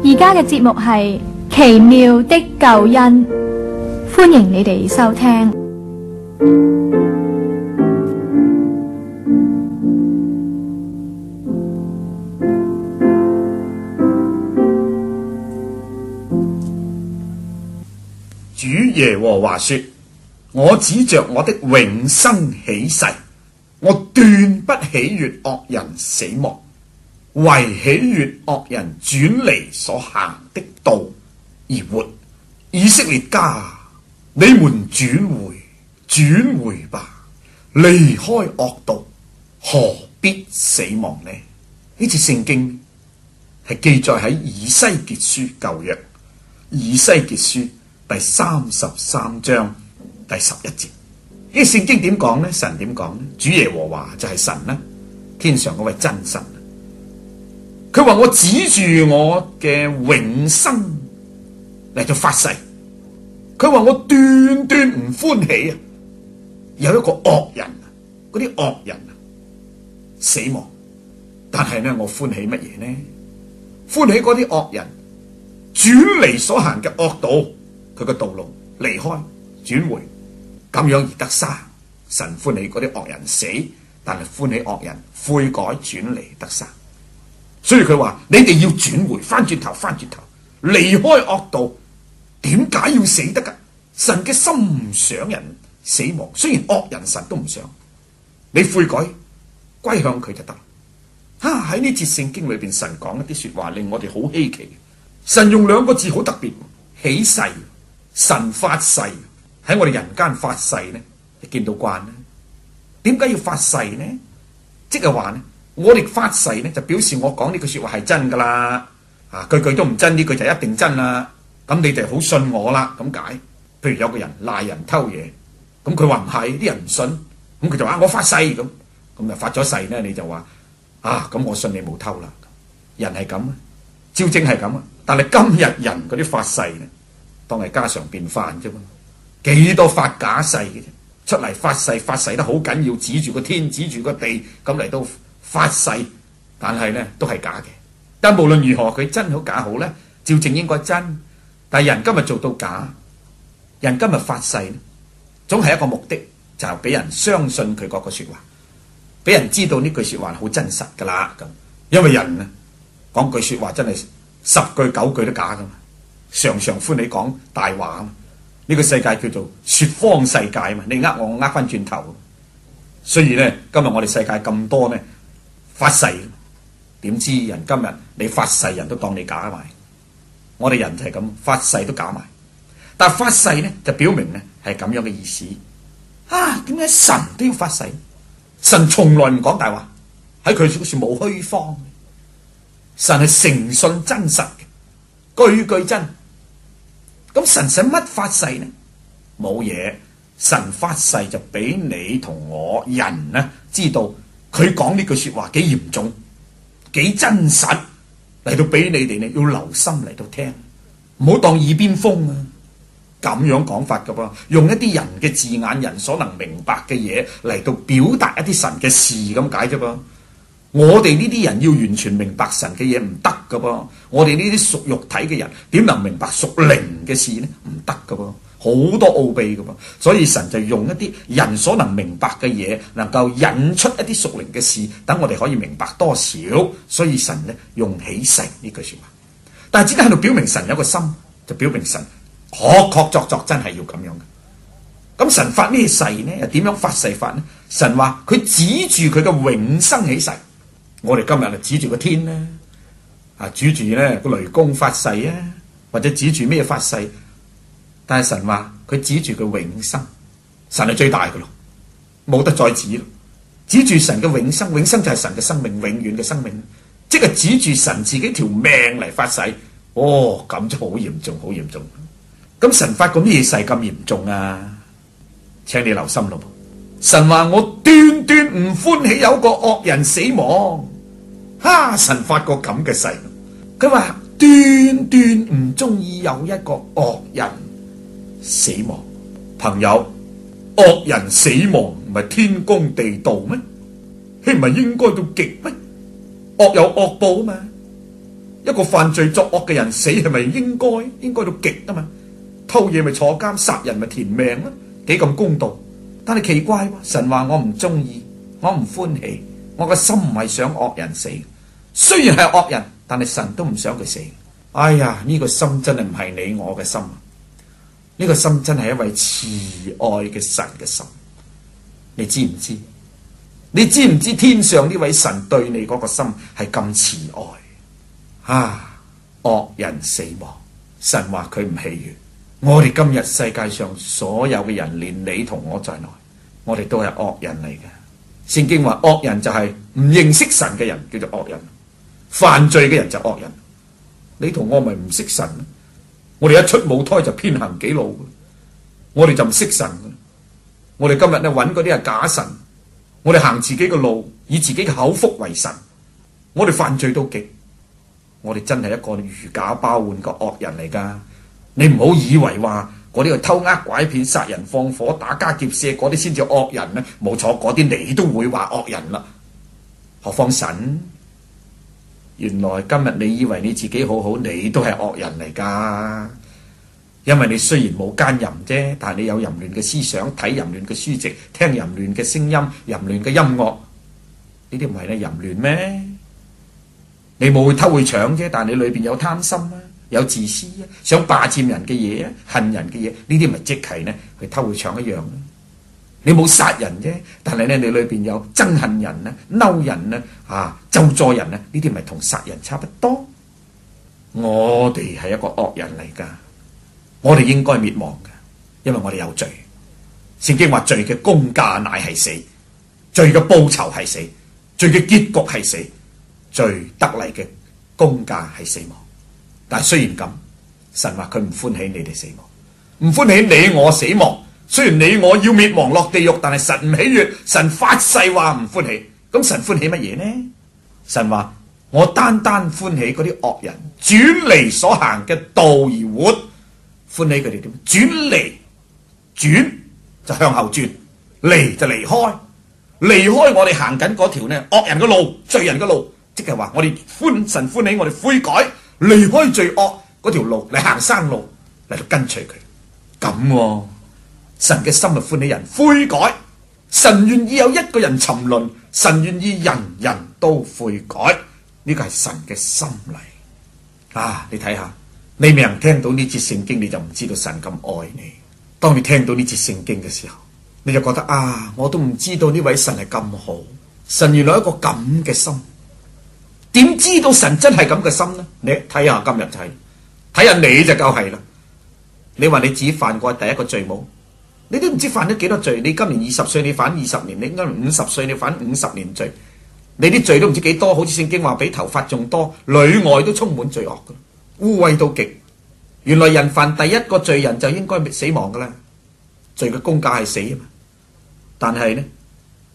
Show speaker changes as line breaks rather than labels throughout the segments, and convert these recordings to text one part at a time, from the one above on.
而家嘅節目係奇妙的救恩，歡迎你哋收聽。
主耶和華說：我指着我的永生起誓，我斷不喜悅惡人死亡，惟喜悅惡人轉離所行的道而活。以色列家，你們轉回吧，離開惡道，何必死亡呢？呢節聖經係記載喺以西結書舊約，以西結書第33章第11節。呢個聖經點講呢？神點講呢？主耶和華就係神啦，天上嗰位真神。佢話我指住我嘅永生嚟到發誓，佢話我斷唔歡喜啊！有一個惡人，嗰啲惡人死亡，但係呢，我歡喜乜嘢呢？歡喜嗰啲惡人轉離所行嘅惡道，佢個道路離開轉回，咁樣而得生。神歡喜嗰啲惡人死，但係歡喜惡人悔改轉離得生。所以佢話你哋要轉回，翻轉頭，離開惡道。點解要死得噶？神嘅心唔想人死亡，雖然惡人神都唔想，你悔改歸向佢就得。喺呢節聖經裏邊，神講一啲說話令我哋好稀奇。神用兩個字好特別，起誓。神發誓，喺我哋人間發誓呢，你見到慣啦。點解要發誓呢？即係話呢，我哋發誓呢，就表示我講呢句說話係真噶啦。句句都唔真，呢句就一定真啦。咁你哋好信我啦，咁解？譬如有個人賴人偷嘢，咁佢話唔係，啲人唔信，咁佢就話我發誓咁就發咗誓呢，你就話咁我信你冇偷啦。人係咁啊，照正係咁啊。但係今日人嗰啲發誓呢，當係家常便飯啫嘛，幾多發假誓嘅啫，出嚟發誓得好緊要，指住個天，指住個地咁嚟到發誓，但係呢都係假嘅。但無論如何，佢真好假好呢，照正應該真。但係人今日做到假，人今日發誓呢，總係一個目的，就係俾人相信佢嗰個說話，俾人知道呢句說話好真實噶啦咁。因為人啊講句說話真係10句9句都假噶嘛，常歡喜講大話啊嘛。呢個世界叫做說謊世界嘛，你呃我呃翻轉頭。所以呢，今日我哋世界咁多呢發誓，點知人今日你發誓人都當你假埋。我哋人就係咁，發誓都假埋。但係發誓呢，就表明呢係咁樣嘅意思。點解神都要發誓？神從來唔講大話，喺佢好似冇虛謊。神係誠信真實嘅，句句真。咁神使乜發誓呢？冇嘢，神發誓就俾你同我人呢知道佢講呢句說話幾嚴重，幾真實。嚟到俾你哋呢，要留心嚟到聽，唔好當耳邊風啊！咁樣講法噶噃，用一啲人嘅字眼，人所能明白嘅嘢嚟到表達一啲神嘅事咁解啫噃。我哋呢啲人要完全明白神嘅嘢唔得噶噃，我哋呢啲屬肉體嘅人點能明白屬靈嘅事呢？唔得噶噃，好多奧秘噶噃。所以神就用一啲人所能明白嘅嘢，能夠引出一啲屬靈嘅事，等我哋可以明白多少。所以神呢用起誓呢句說話，但係只係喺度表明神有個心，就表明神確確鑿真係要咁樣嘅。咁神發咩誓呢？又點樣發誓法呢？神話佢指住佢嘅永生起誓。我哋今日就指住個天呢，指住呢個雷公發誓啊，或者指住咩發誓？但係神話佢指住佢永生，神係最大嘅咯，冇得再指咯。指住神嘅永生，永生就係神嘅生命，永遠嘅生命，即係指住神自己條命嚟發誓。咁就好嚴重，好嚴重。咁神發個咩誓咁嚴重啊？請你留心咯。神話我斷唔歡喜有個惡人死亡。神發個咁嘅誓，佢話斷唔中意有一個惡人死亡。朋友，惡人死亡唔係天公地道咩？豈唔係應該到極咩？惡有惡報啊嘛。一個犯罪作惡嘅人死係咪應該到極啊嘛？偷嘢咪坐監，殺人咪填命咯，幾咁公道？但係奇怪喎，神話我唔中意，我唔歡喜，我個心唔係想惡人死。雖然係惡人，但係神都唔想佢死。哎呀，呢個心真係唔係你我嘅心，呢個心真係一位慈愛嘅神嘅心。你知唔知？你知唔知天上呢位神對你嗰個心係咁慈愛啊？惡人死亡，神話佢唔喜悅。我哋今日世界上所有嘅人，連你同我在內，我哋都係惡人嚟嘅。聖經話惡人就係唔認識神嘅人，叫做惡人。犯罪嘅人就惡人。你同我咪唔識神，我哋一出母胎就偏行己路，我哋就唔識神。我哋今日咧揾嗰啲係假神，我哋行自己嘅路，以自己嘅口福為神，我哋犯罪到極，我哋真係一個如假包換嘅惡人嚟噶。你唔好以為話嗰啲去偷呃拐騙、殺人放火、打家劫舍嗰啲先至惡人咧，冇錯，嗰啲你都會話惡人啦。何況神？原來今日你以為你自己好好，你都係惡人嚟噶。因為你雖然冇奸淫啫，但係你有淫亂嘅思想，睇淫亂嘅書籍，聽淫亂嘅聲音、淫亂嘅音樂，呢啲唔係咧淫亂咩？你冇去偷去搶啫，但係你裏邊有貪心啊，有自私啊，想霸佔人嘅嘢啊，恨人嘅嘢，呢啲咪即係咧去偷去搶一樣咯。你冇殺人啫，但係咧你裏邊有憎恨人啊、嬲人啊、咒詛人啊，呢啲咪同殺人差不多。我哋係一個惡人嚟噶。我哋應該滅亡嘅，因為我哋有罪。聖經話罪嘅工價乃係死，罪嘅報酬係死，罪嘅結局係死，罪得嚟嘅工價係死亡。但係雖然咁，神話佢唔歡喜你哋死亡，唔歡喜你我死亡。雖然你我要滅亡落地獄，但係神唔喜悅，神發誓話唔歡喜。咁神歡喜乜嘢呢？神話我單單歡喜嗰啲惡人轉離所行嘅道而活。歡喜佢哋點？轉離，轉就向後轉，離就離開，離開我哋行緊嗰條呢惡人嘅路、罪人嘅路，即係話我哋神歡喜我哋悔改，離開罪惡嗰條路嚟行生路嚟到跟隨佢。咁神嘅心係歡喜人悔改，神願意有一個人沉淪，神願意人人都悔改，呢個係神嘅心嚟啊！你睇下。你未能聽到呢節聖經，你就唔知道神咁愛你。當你聽到呢節聖經嘅時候，你就覺得啊，我都唔知道呢位神係咁好，神原來一個咁嘅心。點知道神真係咁嘅心呢？你睇下今日就係，睇下你就夠係啦。你話你自己犯過第一個罪冇？你都唔知犯咗幾多罪。你今年20歲，你犯20年；你應該50歲，你犯50年罪。你啲罪都唔知幾多，好似聖經話比頭髮仲多，裏外都充滿罪惡噶。污穢到極，原來人犯第一個罪人就應該死亡噶啦，罪嘅工價係死啊嘛。但係呢，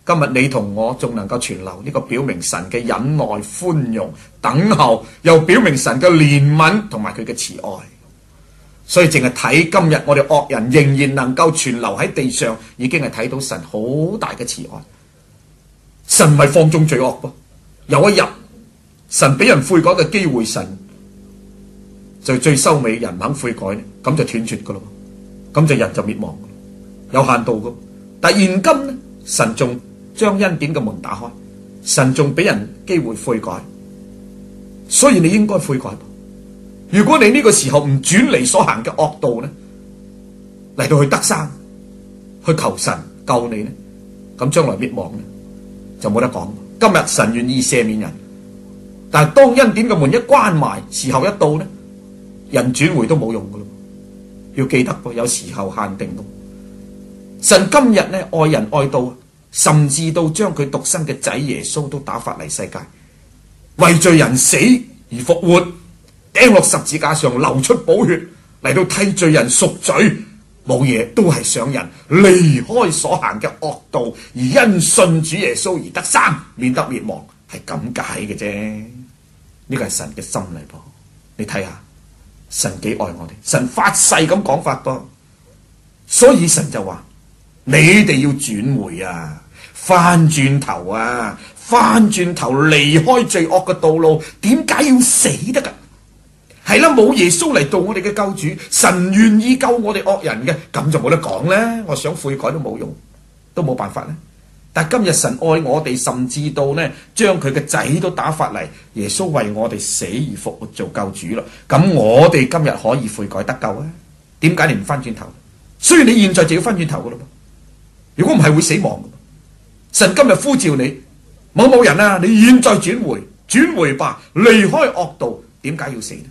今日你同我仲能夠存留呢個表明神嘅忍耐、寬容、等候，又表明神嘅憐憫同埋佢嘅慈愛。所以淨係睇今日我哋惡人仍然能夠存留喺地上，已經係睇到神好大嘅慈愛。神唔係放縱罪惡噃，有一日神俾人悔改嘅機會，神就最收尾人唔肯悔改，咁就斷絕噶咯，咁就人就滅亡，有限度噶。但係現今呢，神仲將恩典嘅門打開，神仲俾人機會悔改，所以你應該悔改。如果你呢個時候唔轉離所行嘅惡道呢，嚟到去得生，去求神救你呢，咁將來滅亡呢就冇得講。今日神願意赦免人，但係當恩典嘅門一關埋，時候一到呢，人轉回都冇用噶咯，要記得噃，有時候限定咯。神今日呢愛人愛到，甚至到將佢獨生嘅仔耶穌都打發嚟世界，為罪人死而復活，釘落十字架上流出寶血嚟到替罪人贖罪，冇嘢都係想人離開所行嘅惡道，而因信主耶穌而得生，免得滅亡，係咁解嘅啫。呢個係神嘅心嚟噃，你睇下。神幾愛我哋，神發誓咁講法噃，所以神就話：你哋要轉回啊，翻轉頭啊，翻轉頭離開罪惡嘅道路，點解要死得噶？係啦，冇耶穌嚟做我哋嘅救主，神願意救我哋惡人嘅，咁就冇得講咧。我想悔改都冇用，都冇辦法咧。但今日神愛我哋，甚至到呢將佢嘅仔都打發嚟，耶穌為我哋死而復活做救主啦。咁我哋今日可以悔改得救啊？點解你唔翻轉頭？雖然你現在就要翻轉頭噶啦，如果唔係會死亡噶。神今日呼召你，某某人啊，你現在轉回吧，離開惡道。點解要死呢？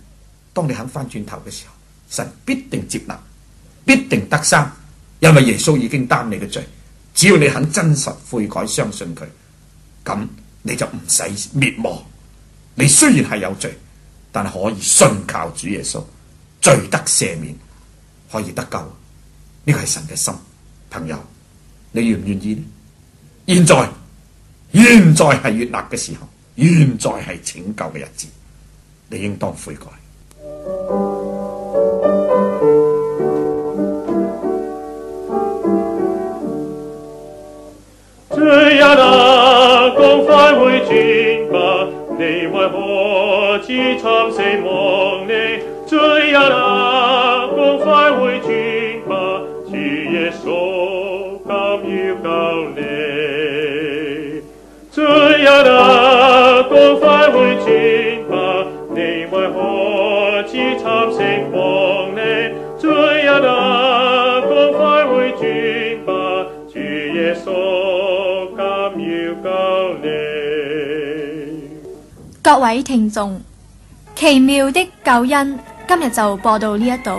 當你肯翻轉頭嘅時候，神必定接納，必定得生，因為耶穌已經擔你嘅罪。只要你肯真實悔改，相信佢，咁你就唔使滅亡。你雖然係有罪，但係可以信靠主耶穌，罪得赦免，可以得救。呢個係神嘅心。朋友，你願唔願意呢？現在係悅納嘅時候，現在係拯救嘅日子，你應當悔改。
主啊，趕快回轉吧，你為何只貪死亡呢？主啊，趕快回轉吧，主耶穌今要救你。主啊，趕快回轉吧，你為何只貪死亡呢？主啊，趕快回轉吧，主耶穌
各位聽眾，奇妙的救恩今日就播到呢一度。